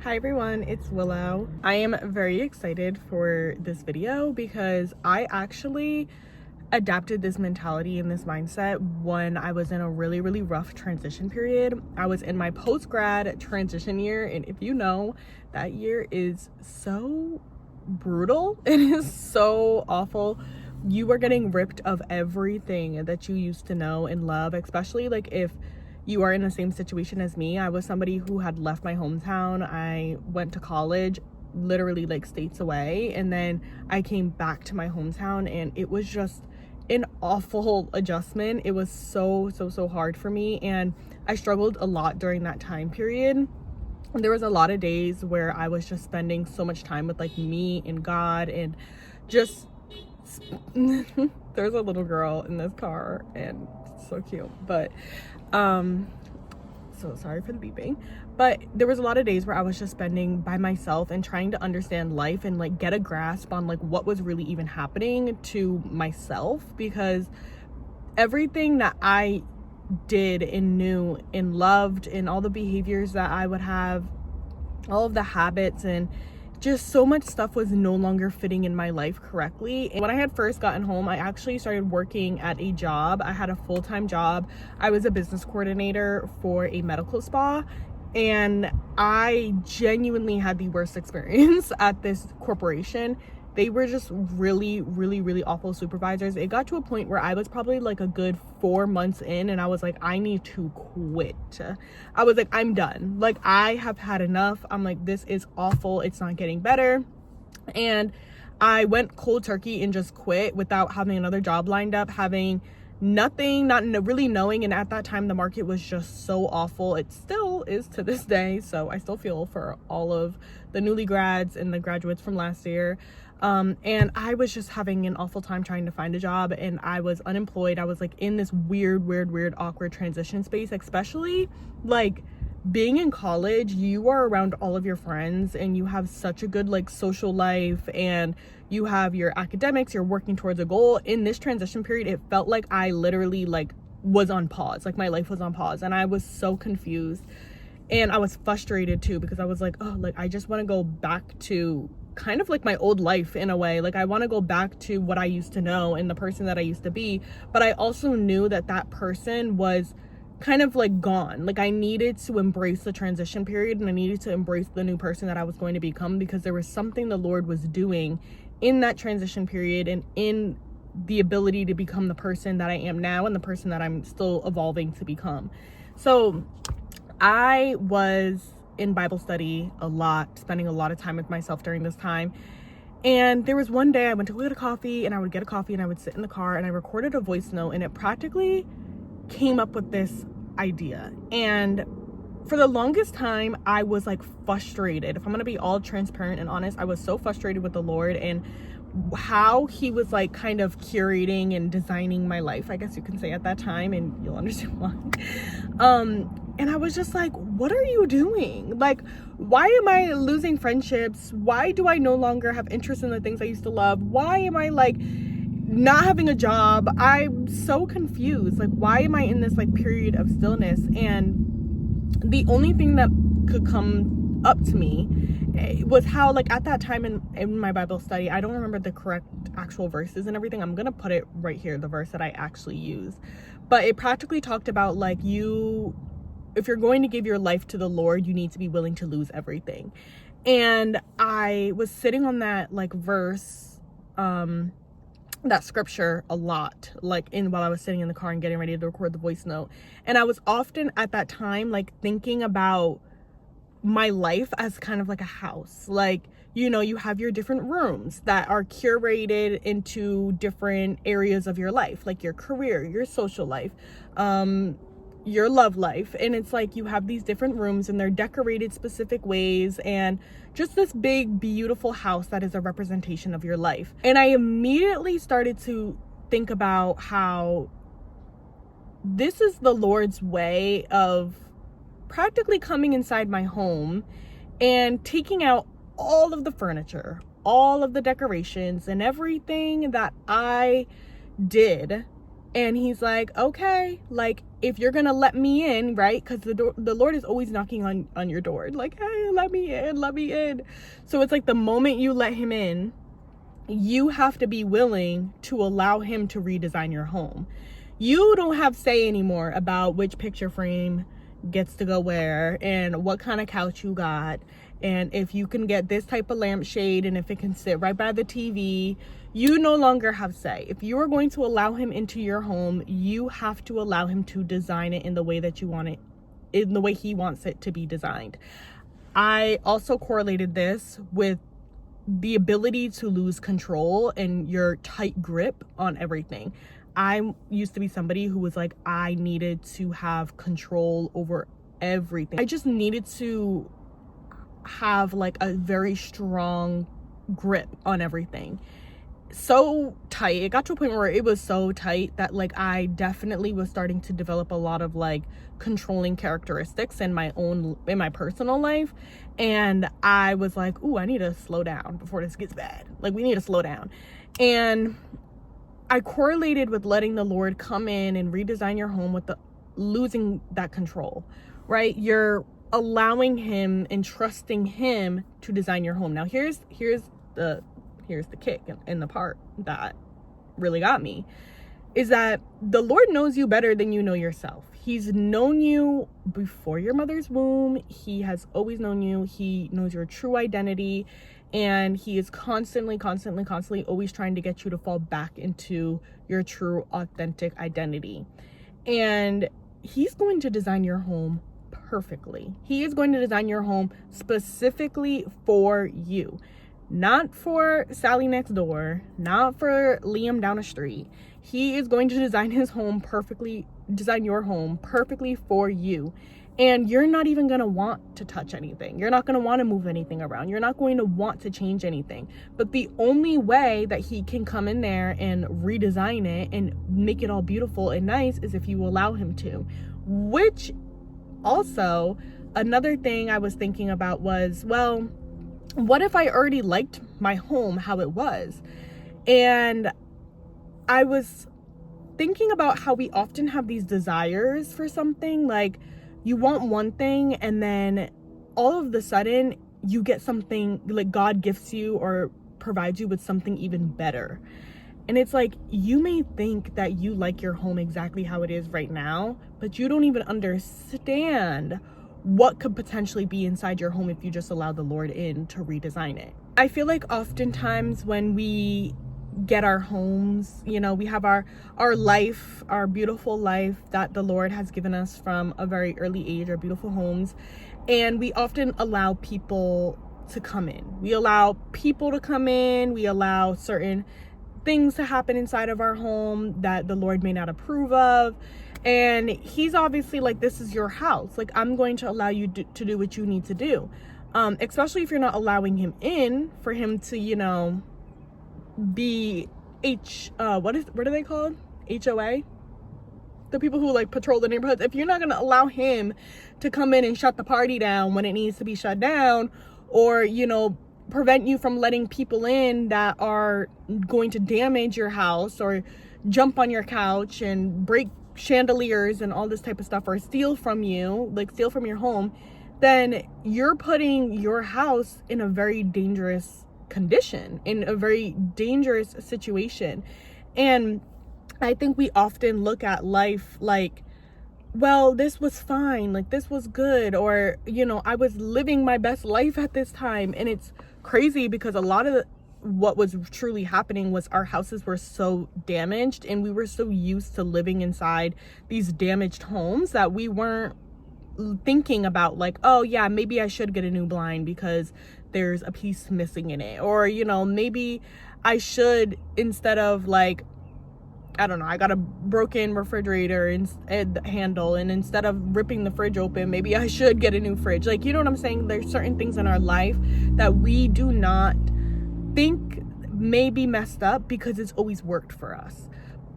Hi everyone, it's Willow. I am very excited for this video because I actually adapted this mentality and this mindset when I was in a really rough transition period. I was in my post-grad transition year, and if you know, that year is so brutal. It is so awful. You are getting ripped of everything that you used to know and love, especially like if you are in the same situation as me. I was somebody who had left my hometown. I went to college literally like states away, and then I came back to my hometown, and it was just an awful adjustment. It was so hard for me, and I struggled a lot during that time period. There was a lot of days where I was just spending so much time with like me and God, and just there's a little girl in this car and it's so cute, but so sorry for the beeping. But there was a lot of days where I was just spending by myself and trying to understand life and like get a grasp on like what was really even happening to myself, because everything that I did and knew and loved, and all the behaviors that I would have, all of the habits, and just so much stuff was no longer fitting in my life correctly. And when I had first gotten home, I actually started working at a job. I had a full-time job. I was a business coordinator for a medical spa, and I genuinely had the worst experience at this corporation. They were just really awful supervisors. It got to a point where I was probably like a good 4 months in, and I was like, I need to quit. I was like, I'm done. Like, I have had enough. I'm like, this is awful. It's not getting better. And I went cold turkey and just quit without having another job lined up, having nothing, not really knowing. And at that time, the market was just so awful. It still is to this day. So I still feel for all of the newly grads and the graduates from last year. And I was just having an awful time trying to find a job, and I was unemployed. I was like in this weird awkward transition space, especially like being in college. You are around all of your friends and you have such a good like social life, and you have your academics, you're working towards a goal. In this transition period, it felt like I literally like was on pause, like my life was on pause, and I was so confused. And I was frustrated too, because I was like, oh, like I just want to go back to kind of like my old life in a way. Like I want to go back to what I used to know and the person that I used to be. But I also knew that that person was kind of like gone. Like I needed to embrace the transition period, and I needed to embrace the new person that I was going to become, because there was something the Lord was doing in that transition period and in the ability to become the person that I am now and the person that I'm still evolving to become. So I was in Bible study a lot, spending a lot of time with myself during this time. And there was one day I went to go get a coffee, and I would get a coffee and I would sit in the car, and I recorded a voice note, and it practically came up with this idea. And for the longest time, I was like frustrated. If I'm gonna be all transparent and honest, I was so frustrated with the Lord and how he was like kind of curating and designing my life, I guess you can say, at that time, and you'll understand why. And I was just like, what are you doing? Like, why am I losing friendships? Why do I no longer have interest in the things I used to love? Why am I like not having a job? I'm so confused. Like, why am I in this like period of stillness? And the only thing that could come up to me was how, like, at that time in my Bible study, I don't remember the correct actual verses and everything. I'm gonna put it right here, the verse that I actually use. But it practically talked about like, if you're going to give your life to the Lord, you need to be willing to lose everything. And I was sitting on that like verse, that scripture a lot, like while I was sitting in the car and getting ready to record the voice note. And I was often at that time like thinking about my life as kind of like a house. Like, you know, you have your different rooms that are curated into different areas of your life, like your career, your social life, your love life. And it's like you have these different rooms, and they're decorated specific ways, and just this big beautiful house that is a representation of your life. And I immediately started to think about how this is the Lord's way of practically coming inside my home and taking out all of the furniture, all of the decorations, and everything that I did And he's like, okay, like, if you're gonna let me in, right? Because the Lord is always knocking on your door, like, hey, let me in, let me in. So it's like the moment you let him in, you have to be willing to allow him to redesign your home. You don't have say anymore about which picture frame gets to go where and what kind of couch you got, and if you can get this type of lampshade and if it can sit right by the TV. You no longer have say. If you are going to allow him into your home, you have to allow him to design it in the way that you want it, in the way he wants it to be designed. I also correlated this with the ability to lose control and your tight grip on everything. I used to be somebody who was like, I needed to have control over everything. I just needed to have like a very strong grip on everything. So tight. It got to a point where it was so tight that like I definitely was starting to develop a lot of like controlling characteristics in my personal life. And I was like, ooh, I need to slow down before this gets bad. Like, we need to slow down. And I correlated with letting the Lord come in and redesign your home with the losing that control, right? You're allowing him and trusting him to design your home. Now here's the kick and the part that really got me, is that the Lord knows you better than you know yourself. He's known you before your mother's womb. He has always known you. He knows your true identity, and he is constantly always trying to get you to fall back into your true authentic identity. And he's going to design your home perfectly. He is going to design your home specifically for you. Not for Sally next door, not for Liam down the street. He is going to design your home perfectly for you. And you're not even going to want to touch anything. You're not going to want to move anything around. You're not going to want to change anything. But the only way that he can come in there and redesign it and make it all beautiful and nice is if you allow him to. Which also, another thing I was thinking about was, well, what if I already liked my home how it was? And I was thinking about how we often have these desires for something, like you want one thing and then all of the sudden you get something, like God gifts you or provides you with something even better. And it's like, you may think that you like your home exactly how it is right now, but you don't even understand what could potentially be inside your home if you just allow the Lord in to redesign it. I feel like oftentimes when we get our homes, you know, we have our life, our beautiful life that the Lord has given us from a very early age, our beautiful homes, and we often allow people to come in. We allow people to come in, we allow certain things to happen inside of our home that the Lord may not approve of. And he's obviously like, this is your house. Like, I'm going to allow you to do what you need to do. Especially if you're not allowing him in for him to, you know, be what are they called? HOA? The people who like patrol the neighborhoods. If you're not going to allow him to come in and shut the party down when it needs to be shut down, or, you know, prevent you from letting people in that are going to damage your house or jump on your couch and break chandeliers and all this type of stuff, or steal from you, like steal from your home, then you're putting your house in a very dangerous condition, in a very dangerous situation. And I think we often look at life like, well, this was fine, like this was good, or, you know, I was living my best life at this time. And it's crazy because a lot of what was truly happening was our houses were so damaged and we were so used to living inside these damaged homes that we weren't thinking about like, oh yeah, maybe I should get a new blind because there's a piece missing in it, or, you know, maybe I should, instead of like, I don't know, I got a broken refrigerator and handle, and instead of ripping the fridge open, maybe I should get a new fridge. Like, you know what I'm saying? There's certain things in our life that we do not think may be messed up because it's always worked for us.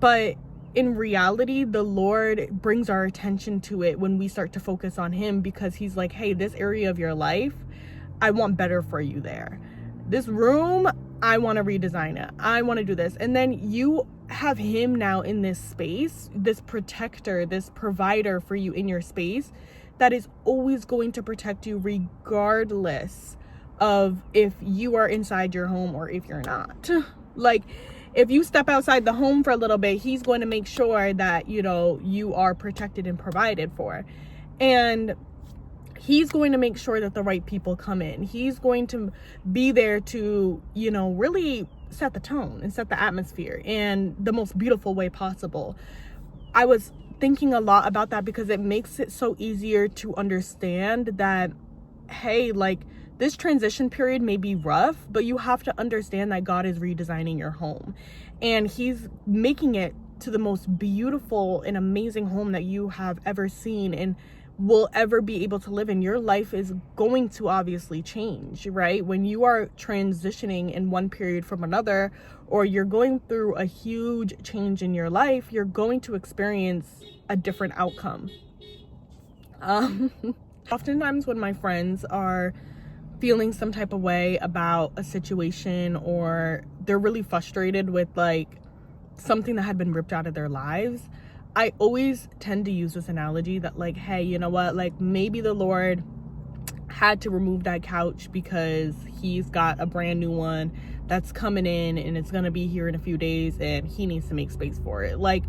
But in reality, the Lord brings our attention to it when we start to focus on him, because he's like, hey, this area of your life, I want better for you there. This room, I want to redesign it. I want to do this. And then you have him now in this space, this protector, this provider for you in your space that is always going to protect you regardless of if you are inside your home or if you're not. Like, if you step outside the home for a little bit, he's going to make sure that, you know, you are protected and provided for. And he's going to make sure that the right people come in. He's going to be there to, you know, really set the tone and set the atmosphere in the most beautiful way possible. I was thinking a lot about that because it makes it so easier to understand that, hey, like, this transition period may be rough, but you have to understand that God is redesigning your home, and he's making it to the most beautiful and amazing home that you have ever seen and will ever be able to live in. Your life is going to obviously change, right? When you are transitioning in one period from another, or you're going through a huge change in your life, you're going to experience a different outcome. Oftentimes when my friends are feeling some type of way about a situation, or they're really frustrated with like something that had been ripped out of their lives, I always tend to use this analogy that, like, hey, you know what, like, maybe the Lord had to remove that couch because he's got a brand new one that's coming in and it's going to be here in a few days and he needs to make space for it. Like,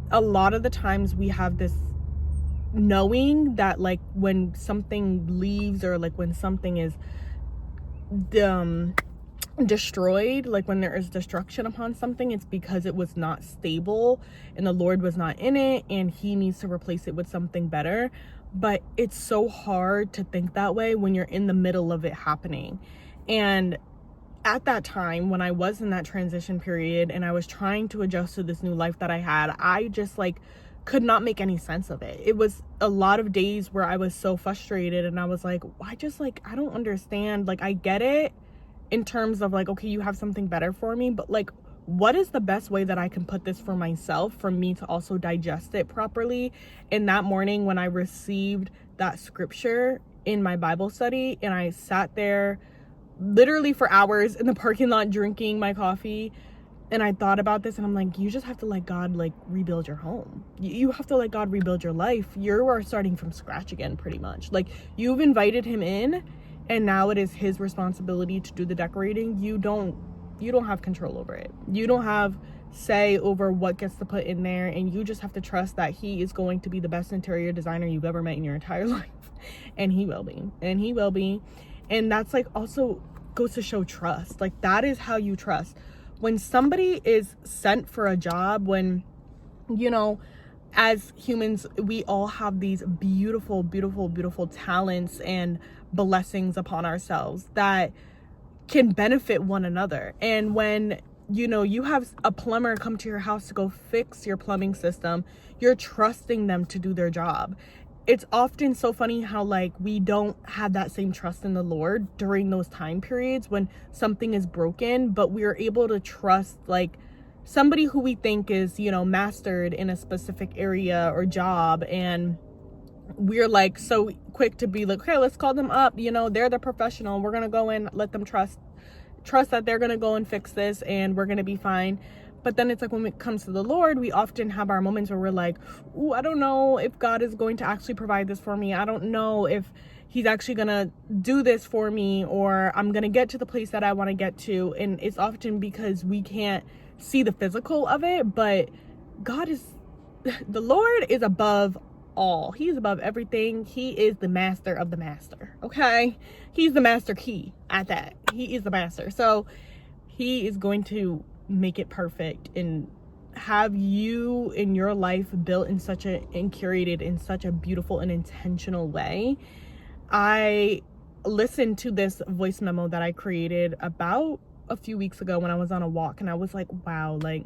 a lot of the times we have this knowing that, like, when something leaves, or like when something is destroyed, like when there is destruction upon something, it's because it was not stable and the Lord was not in it and he needs to replace it with something better. But it's so hard to think that way when you're in the middle of it happening. And at that time, when I was in that transition period and I was trying to adjust to this new life that I had, I just like could not make any sense of it. It was a lot of days where I was so frustrated and I was like, I don't understand. Like, I get it in terms of like, okay, you have something better for me, but like, what is the best way that I can put this for myself, for me to also digest it properly? And that morning when I received that scripture in my Bible study, and I sat there literally for hours in the parking lot drinking my coffee, and I thought about this, and I'm like, you just have to let God like rebuild your home. You have to let God rebuild your life. You are starting from scratch again, pretty much. Like, you've invited him in, and now it is his responsibility to do the decorating. You don't have control over it. You don't have say over what gets to put in there, and you just have to trust that he is going to be the best interior designer you've ever met in your entire life. And he will be. And that's like also goes to show trust. Like, that is how you trust. When somebody is sent for a job, when, you know, as humans, we all have these beautiful talents and blessings upon ourselves that can benefit one another. And when, you know, you have a plumber come to your house to go fix your plumbing system, you're trusting them to do their job. It's often so funny how like we don't have that same trust in the Lord during those time periods when something is broken, but we are able to trust like somebody who we think is, you know, mastered in a specific area or job, and we're like so quick to be like, okay, let's call them up, you know, they're the professional, we're gonna go and let them trust that they're gonna go and fix this and we're gonna be fine. But then it's like when it comes to the Lord, we often have our moments where we're like, ooh, I don't know if God is going to actually provide this for me. I don't know if he's actually gonna do this for me, or I'm gonna get to the place that I want to get to. And it's often because we can't see the physical of it, but the Lord is above all. He is above everything. He is the master of the master. Okay, he's the master key at that. He is the master, so he is going to make it perfect and have you in your life built in such a and curated in such a beautiful and intentional way. I listened to this voice memo that I created about a few weeks ago when I was on a walk, and I was like, wow, like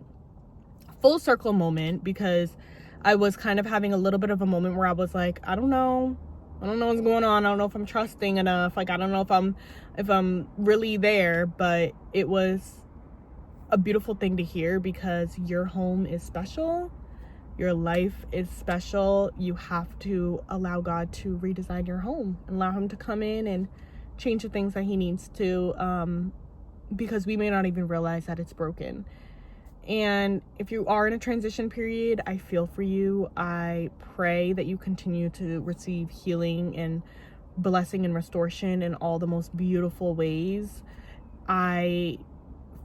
full circle moment, because I was kind of having a little bit of a moment where I was like, I don't know what's going on. I don't know if I'm trusting enough. Like, I don't know if I'm really there. But it was a beautiful thing to hear, because your home is special. Your life is special. You have to allow God to redesign your home and allow him to come in and change the things that he needs to because we may not even realize that it's broken. And if you are in a transition period, I feel for you. I pray that you continue to receive healing and blessing and restoration in all the most beautiful ways. I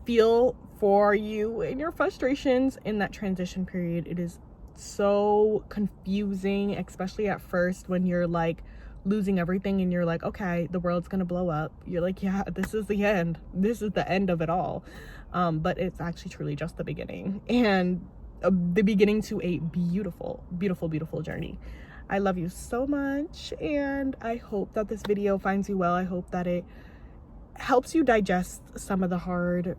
feel for you and your frustrations in that transition period. It is so confusing, especially at first when you're like losing everything and you're like, okay, the world's gonna blow up. You're like, yeah, this is the end. This is the end of it all. But it's actually truly just the beginning, and the beginning to a beautiful, beautiful, beautiful journey. I love you so much, and I hope that this video finds you well. I hope that it helps you digest some of the hard,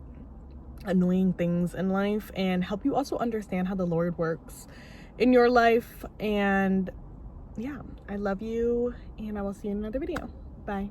annoying things in life, and help you also understand how the Lord works in your life. And yeah, I love you, and I will see you in another video. Bye.